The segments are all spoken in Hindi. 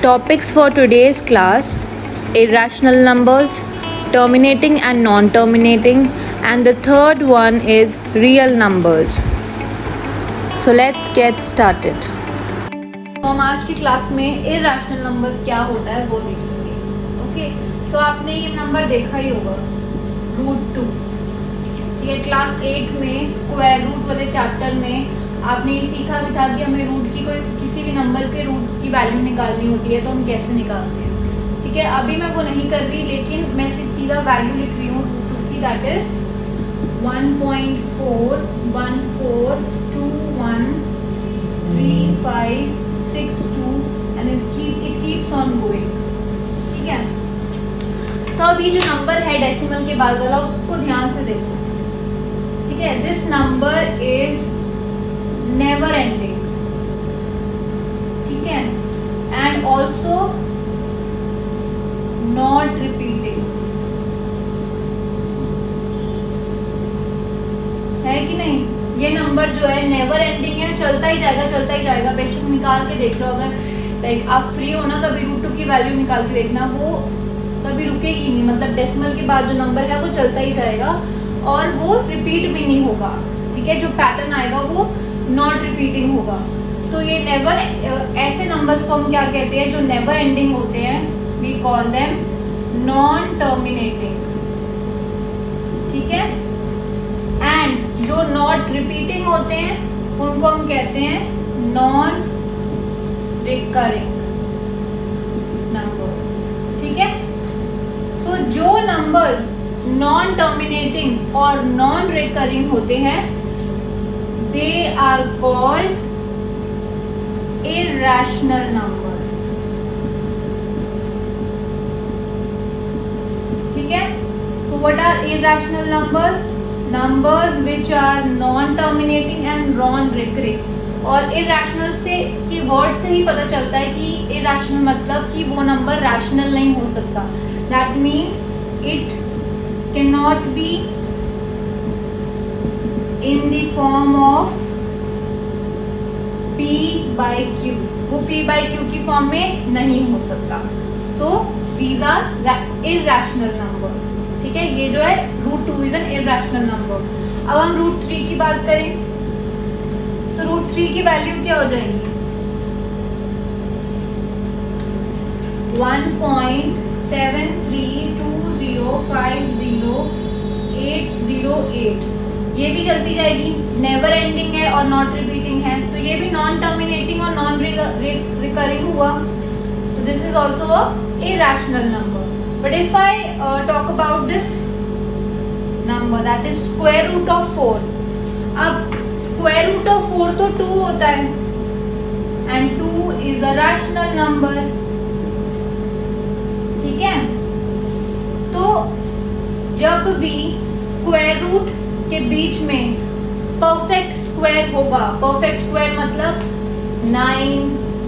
Topics for today's class: irrational numbers, terminating and non-terminating, and the third one is real numbers. So let's get started. तो हम आज की क्लास में इरैशनल नंबर्स क्या होता है वो देखेंगे. ओके, तो आपने ये नंबर देखा ही होगा √2. ठीक है, क्लास 8 में स्क्वायर रूट वाले चैप्टर में आपने ये सीखा भी था कि हमें रूट की कोई किसी भी नंबर के रूट की वैल्यू निकालनी होती है तो हम कैसे निकालते हैं. ठीक है, अभी मैं वो नहीं कर रही, लेकिन मैं सीधा वैल्यू लिख रही हूँ √2 की, that is 1.414213562 and it keeps on going. ठीक है, तो अब ये जो नंबर है डेसिमल के बाद वाला उसको ध्यान से देखो. ठीक है, this number is never ending. ठीक है, एंड ऑल्सो नॉट रिपीटिंग. है कि नहीं? ये नंबर जो है नेवर एंडिंग है, चलता ही जाएगा. बेशक निकाल के देख लो, अगर लाइक आप फ्री हो ना कभी √2 की वैल्यू निकाल के देखना, वो कभी रुकेगी नहीं. मतलब डेसिमल के बाद जो नंबर है वो चलता ही जाएगा और वो रिपीट भी नहीं होगा. ठीक है, जो पैटर्न आएगा वो नॉट रिपीटिंग होगा. तो ये नेवर, ऐसे नंबर्स को हम क्या कहते हैं जो नेवर एंडिंग होते हैं, we call them non terminating. ठीक है, एंड जो नॉट रिपीटिंग होते हैं उनको हम कहते हैं नॉन रिकरिंग नंबर्स. ठीक है, सो जो नंबर्स नॉन टर्मिनेटिंग और नॉन रिकरिंग होते हैं they are called irrational numbers. ठीक है, so what are irrational numbers? Numbers which are non-terminating and non-recurring. और irrational से के वर्ड से ही पता चलता है कि irrational मतलब कि वो नंबर rational नहीं हो सकता. That means it cannot be in the form of p by q. वो p by q की फॉर्म में नहीं हो सकता. So these are irrational numbers. ठीक है, ये जो है √2 is an irrational number. अब हम √3 की बात करें तो √3 की वैल्यू क्या हो जाएगी? 1.7320500808. ये भी चलती जाएगी, नेवर एंडिंग है और नॉट रिपीटिंग है, तो ये भी नॉन टर्मिनेटिंग और नॉन रिकरिंग हुआ. तो this is also a irrational number. But if I talk about this number that is square root of 4. अब स्क्वायर रूट ऑफ 4 तो 2 होता है and 2 is a rational number. ठीक है, तो जब भी स्क्वायर रूट के बीच में परफेक्ट स्क्वायर होगा, परफेक्ट स्क्वायर मतलब 9,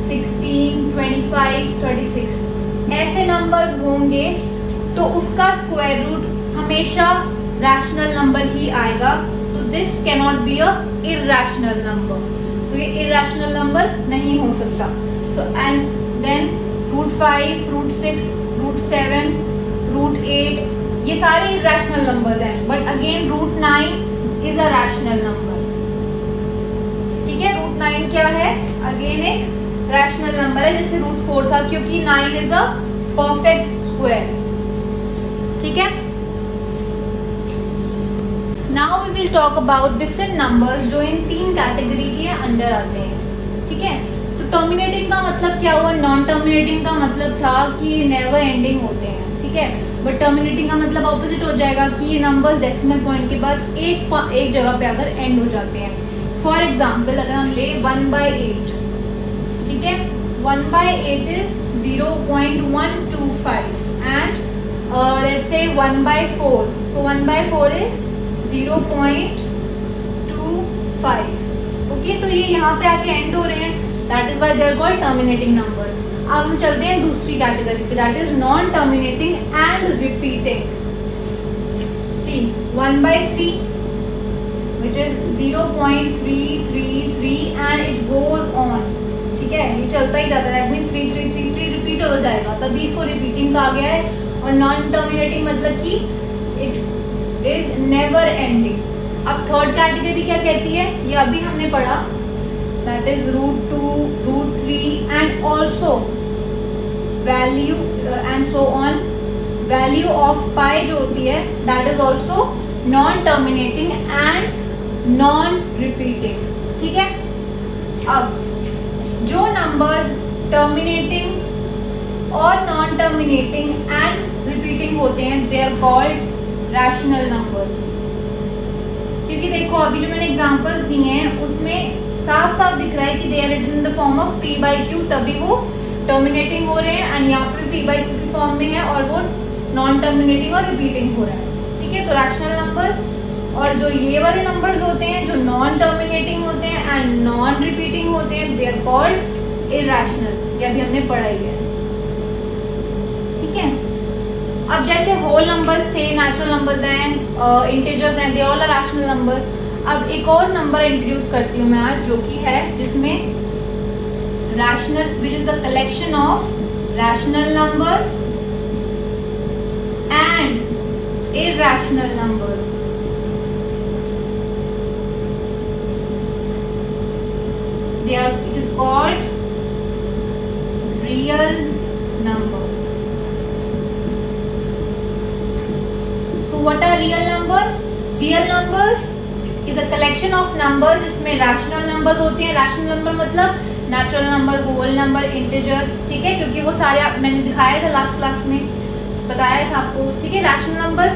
16, 25, 36 ऐसे नंबर्स होंगे तो उसका स्क्वायर रूट हमेशा रैशनल नंबर ही आएगा. तो this can not be a irrational number. तो ये इरैशनल नंबर नहीं हो सकता. सो एंड देन √5, √6, √7, √8 ये सारे इरैशनल नंबर हैं. But again √9 is a rational number. ठीक है, √9 क्या है? अगेन एक रैशनल नंबर है, जैसे √4 था, क्योंकि 9 इज अ परफेक्ट स्क्वायर. ठीक है, now we will talk about different numbers जो इन 3 कैटेगरी के अंडर आते हैं. ठीक है, तो टर्मिनेटिंग का मतलब क्या हुआ? नॉन टर्मिनेटिंग का मतलब था कि नेवर एंडिंग होते हैं. ठीक है, बट टर्मिनेटिंग का मतलब ऑपोजिट हो जाएगा कि ये नंबर्स डेसिमल पॉइंट के बाद एक जगह पे अगर एंड हो जाते हैं. फॉर एग्जाम्पल अगर हम ले 1/8. ठीक है, 1/8 is 0.125 and let's say 1/4. So 1/4 is 0.25. Okay, तो ये यहाँ पे आके एंड हो रहे हैं, that is why they are called terminating numbers. अब हम चलते हैं दूसरी कैटेगरी पे, that is non terminating and repeating. See 1/3 which is 0.333 and it goes on. ठीक है, ये चलता ही जाता है. 3 3 3 3 रिपीट हो जाएगा, तभी इसको रिपीटिंग कहा गया है। और नॉन टर्मिनेटिंग मतलब कि इट इज नेवर एंडिंग। अब थर्ड कैटेगरी क्या कहती है, ये अभी हमने पढ़ा, that is √2, √3 and also value and so on. Value of pi जो होती है that is also non terminating and non repeating, ठीक है। अब जो नंबर्स टर्मिनेटिंग और नॉन टर्मिनेटिंग एंड रिपीटिंग होते हैं they are called rational numbers. क्योंकि देखो अभी जो मैंने एग्जांपल्स दिए हैं उसमें साफ साफ दिख रहा है कि they are written in the form of p/q, तभी वो टर्मिनेटिंग हो रहे हैं, एंड यहाँ पे p/q की फॉर्म में है और वो नॉन टर्मिनेटिंग और रिपीटिंग हो रहा है, ठीक है। तो रैशनल नंबर्स, और जो ये वाले नंबर्स होते हैं जो नॉन टर्मिनेटिंग होते हैं एंड नॉन रिपीटिंग होते हैं दे आर कॉल्ड इरैशनल। ये अभी हमने पढ़ाई है, ठीक है। अब जैसे होल नंबर्स थे, नेचुरल नंबर्स हैं, इंटीजर्स हैं, they all are rational numbers. अब एक और नंबर इंट्रोड्यूस करती हूँ मैं आज, जो कि है जिसमें rational which is the collection of rational numbers and irrational numbers. It is called real numbers. So what are real numbers? Real numbers is a collection of numbers जिसमें rational numbers होते हैं। rational number मतलब natural number, whole number, integer, ठीक है, क्योंकि वो सारे मैंने दिखाया था लास्ट क्लास में, बताया था आपको, ठीक है। rational numbers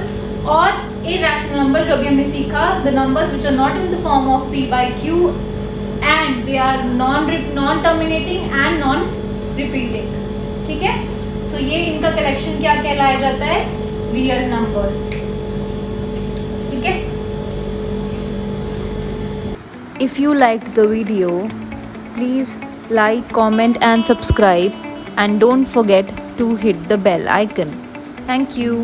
और irrational numbers जो भी हमने सीखा, the numbers which are not in the form of p/q and they are non terminating and non repeating, ठीक है। तो ये इनका कलेक्शन क्या कहलाया जाता है, रियल नंबर्स, ठीक है। If you liked the video, please like, comment and subscribe, and don't forget to hit the bell icon. Thank you.